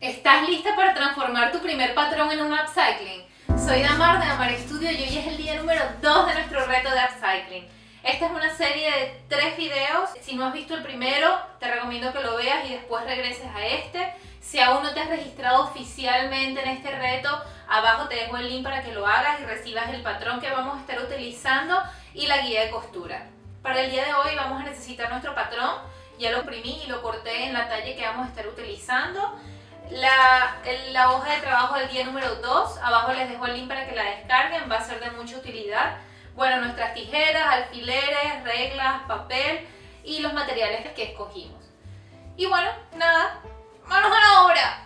¿Estás lista para transformar tu primer patrón en un upcycling? Soy Damar de Damar Studio y hoy es el día número 2 de nuestro reto de upcycling. Esta es una serie de 3 videos. Si no has visto el primero, te recomiendo que lo veas y después regreses a este. Si aún no te has registrado oficialmente en este reto, abajo te dejo el link para que lo hagas y recibas el patrón que vamos a estar utilizando y la guía de costura. Para el día de hoy vamos a necesitar nuestro patrón. Ya lo imprimí y lo corté en la talla que vamos a estar utilizando. La hoja de trabajo del día número 2, abajo les dejo el link para que la descarguen, va a ser de mucha utilidad. Bueno, nuestras tijeras, alfileres, reglas, papel y los materiales que escogimos. Y bueno, nada, manos a la obra.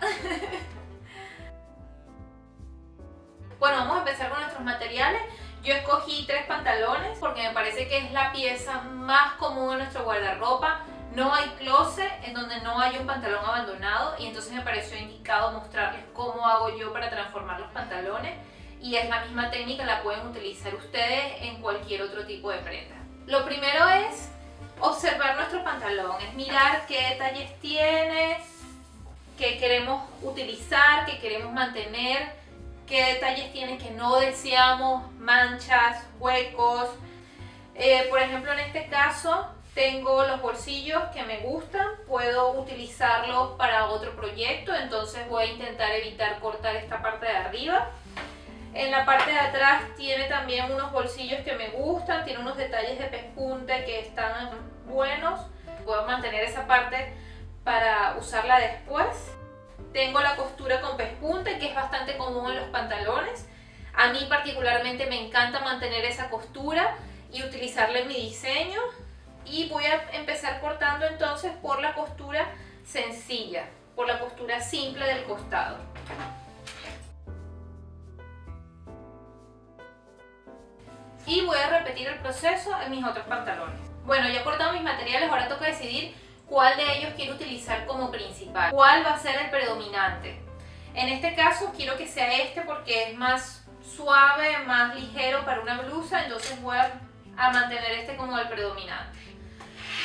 Bueno, vamos a empezar con nuestros materiales. Yo escogí 3 pantalones porque me parece que es la pieza más común en nuestro guardarropa. No hay closet en donde no haya un pantalón abandonado y entonces me pareció indicado mostrarles cómo hago yo para transformar los pantalones, y es la misma técnica, la pueden utilizar ustedes en cualquier otro tipo de prenda. Lo primero es observar nuestro pantalón, es mirar qué detalles tiene, qué queremos utilizar, qué queremos mantener, qué detalles tiene que no deseamos, manchas, huecos. Por ejemplo, en este caso tengo los bolsillos que me gustan, puedo utilizarlos para otro proyecto, entonces voy a intentar evitar cortar esta parte de arriba. En la parte de atrás tiene también unos bolsillos que me gustan, tiene unos detalles de pespunte que están buenos. Puedo mantener esa parte para usarla después. Tengo la costura con pespunte, que es bastante común en los pantalones. A mí particularmente me encanta mantener esa costura y utilizarla en mi diseño. Y voy a empezar cortando entonces por la costura sencilla, por la costura simple del costado. Y voy a repetir el proceso en mis otros pantalones. Bueno, ya he cortado mis materiales, ahora toca decidir cuál de ellos quiero utilizar como principal, cuál va a ser el predominante. En este caso quiero que sea este porque es más suave, más ligero para una blusa, entonces voy a mantener este como el predominante.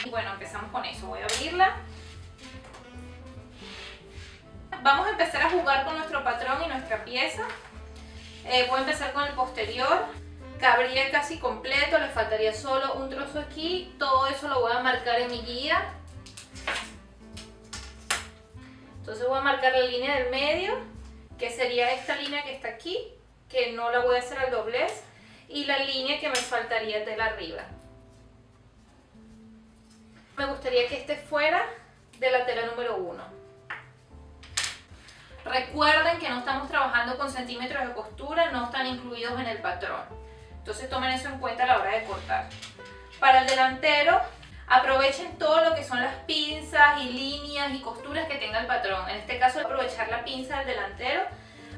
Y bueno, empezamos con eso. Voy a abrirla. Vamos a empezar a jugar con nuestro patrón y nuestra pieza. Voy a empezar con el posterior. Cabría casi completo, le faltaría solo un trozo aquí. Todo eso lo voy a marcar en mi guía. Entonces voy a marcar la línea del medio, que sería esta línea que está aquí, que no la voy a hacer al doblez, y la línea que me faltaría de la arriba. Me gustaría que este fuera de la tela número 1. Recuerden que no estamos trabajando con centímetros de costura, no están incluidos en el patrón. Entonces tomen eso en cuenta a la hora de cortar. Para el delantero, aprovechen todo lo que son las pinzas y líneas y costuras que tenga el patrón. En este caso, aprovechar la pinza del delantero.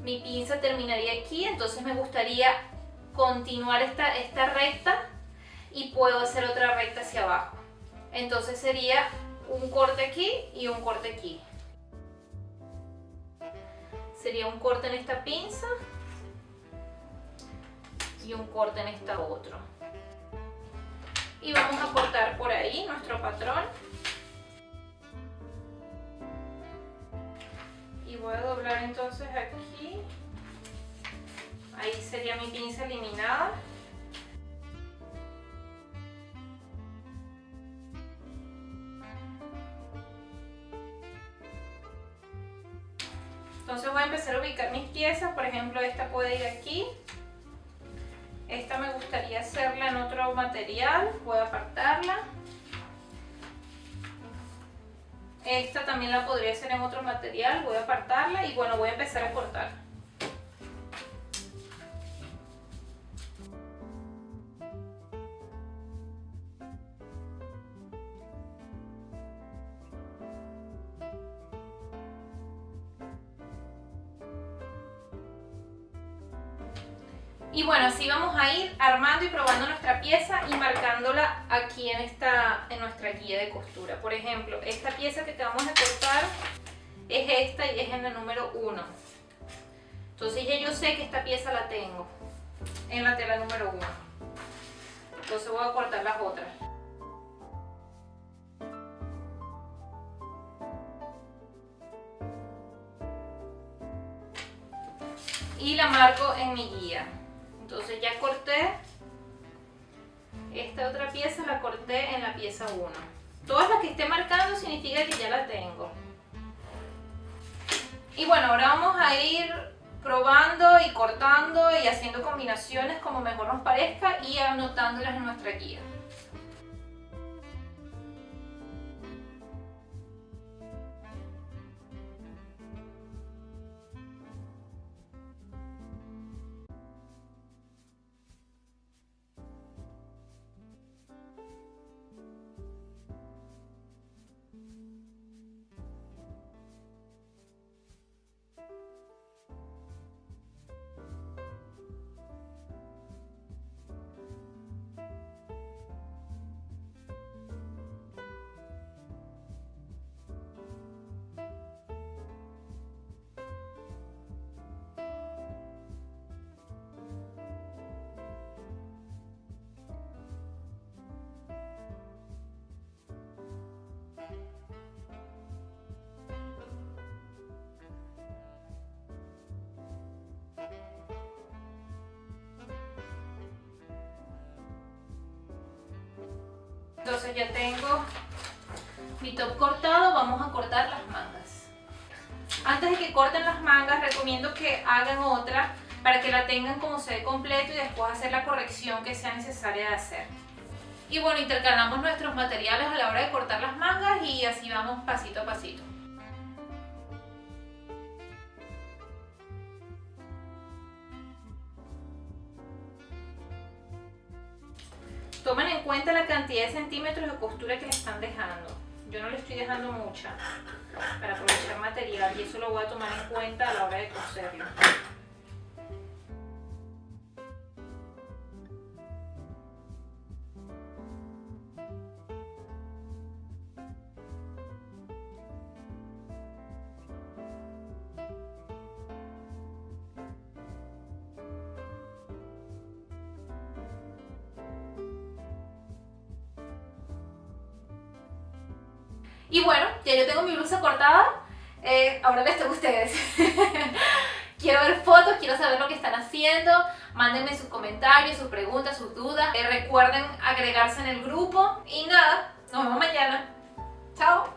Mi pinza terminaría aquí, entonces me gustaría continuar esta recta y puedo hacer otra recta hacia abajo. Entonces sería un corte aquí y un corte aquí. Sería un corte en esta pinza y un corte en esta otra. Y vamos a cortar por ahí nuestro patrón. Y voy a doblar entonces aquí. Ahí sería mi pinza eliminada. Entonces voy a empezar a ubicar mis piezas, por ejemplo esta puede ir aquí, esta me gustaría hacerla en otro material, voy a apartarla, esta también la podría hacer en otro material, voy a apartarla y bueno, voy a empezar a cortar. Y bueno, así vamos a ir armando y probando nuestra pieza y marcándola aquí en nuestra guía de costura. Por ejemplo, esta pieza que acabamos de cortar es esta y es en la número 1. Entonces ya yo sé que esta pieza la tengo en la tela número 1. Entonces voy a cortar las otras. y la marco en mi guía. Entonces ya corté esta otra pieza, la corté en la pieza 1. Todas las que esté marcando significa que ya la tengo. Y bueno, ahora vamos a ir probando y cortando y haciendo combinaciones como mejor nos parezca y anotándolas en nuestra guía. Entonces ya tengo mi top cortado, vamos a cortar las mangas. Antes de que corten las mangas, recomiendo que hagan otra para que la tengan como se ve completo y después hacer la corrección que sea necesaria de hacer. Y bueno, intercalamos nuestros materiales a la hora de cortar las mangas y así vamos pasito a pasito. Tomen en cuenta la cantidad de centímetros de costura que le están dejando. Yo no le estoy dejando mucha para aprovechar material y eso lo voy a tomar en cuenta a la hora de coserlo. Y bueno, ya yo tengo mi blusa cortada, ahora les toca a ustedes. Quiero ver fotos, quiero saber lo que están haciendo, mándenme sus comentarios, sus preguntas, sus dudas. Recuerden agregarse en el grupo y nada, nos vemos mañana. Chao.